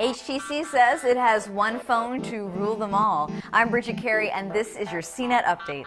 HTC says it has one phone to rule them all. I'm Bridget Carey, and this is your CNET update.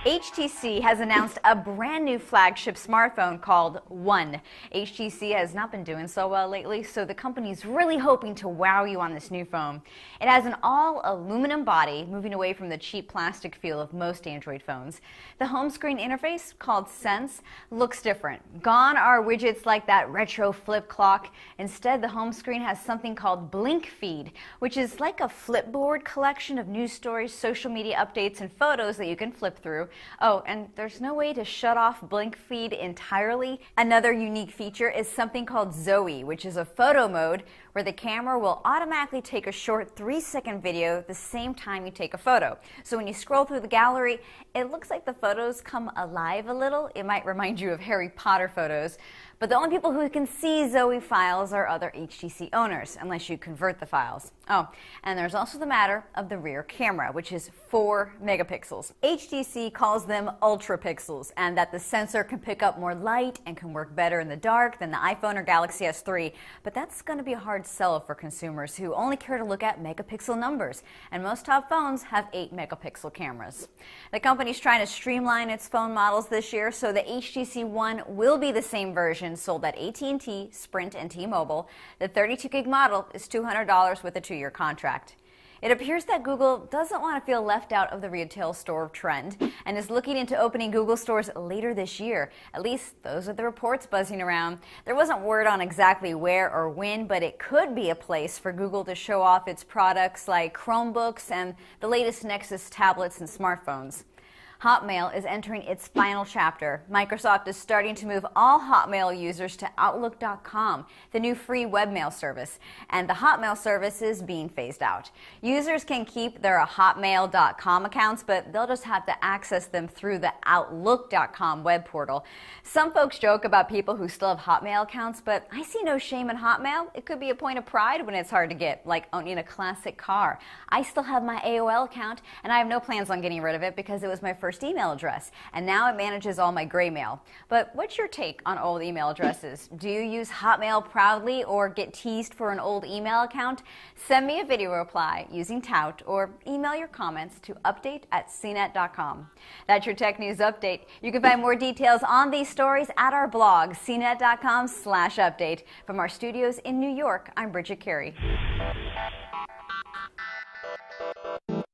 HTC has announced a brand new flagship smartphone called One. HTC has not been doing so well lately, so the company's really hoping to wow you on this new phone. It has an all-aluminum body, moving away from the cheap plastic feel of most Android phones. The home screen interface, called Sense, looks different. Gone are widgets like that retro flip clock. Instead, the home screen has something called Blink Feed, which is like a flipboard collection of news stories, social media updates, and photos that you can flip through. Oh, and there's no way to shut off Blink Feed entirely. Another unique feature is something called Zoe, which is a photo mode where the camera will automatically take a short 3-second video the same time you take a photo. So when you scroll through the gallery, it looks like the photos come alive a little. It might remind you of Harry Potter photos. But the only people who can see Zoe files are other HTC owners, unless you convert the files. Oh, and there's also the matter of the rear camera, which is 4 megapixels. HTC calls them ultrapixels, and that the sensor can pick up more light and can work better in the dark than the iPhone or Galaxy S3. But that's going to be a hard sell for consumers who only care to look at megapixel numbers, and most top phones have 8 megapixel cameras. The company's trying to streamline its phone models this year, so the HTC One will be the same version sold at AT&T, Sprint, and T-Mobile. The 32 gig model is $200 with a 2-year contract. It appears that Google doesn't want to feel left out of the retail store trend and is looking into opening Google stores later this year. At least those are the reports buzzing around. There wasn't word on exactly where or when, but it could be a place for Google to show off its products like Chromebooks and the latest Nexus tablets and smartphones. Hotmail is entering its final chapter. Microsoft is starting to move all Hotmail users to Outlook.com, the new free webmail service, and the Hotmail service is being phased out. Users can keep their Hotmail.com accounts, but they'll just have to access them through the Outlook.com web portal. Some folks joke about people who still have Hotmail accounts, but I see no shame in Hotmail. It could be a point of pride when it's hard to get, like owning a classic car. I still have my AOL account, and I have no plans on getting rid of it because it was my first email address, and now it manages all my gray mail. But what's your take on old email addresses? Do you use Hotmail proudly or get teased for an old email account? Send me a video reply using Tout or email your comments to update@cnet.com. That's your tech news update. You can find more details on these stories at our blog, cnet.com/update. From our studios in New York, I'm Bridget Carey.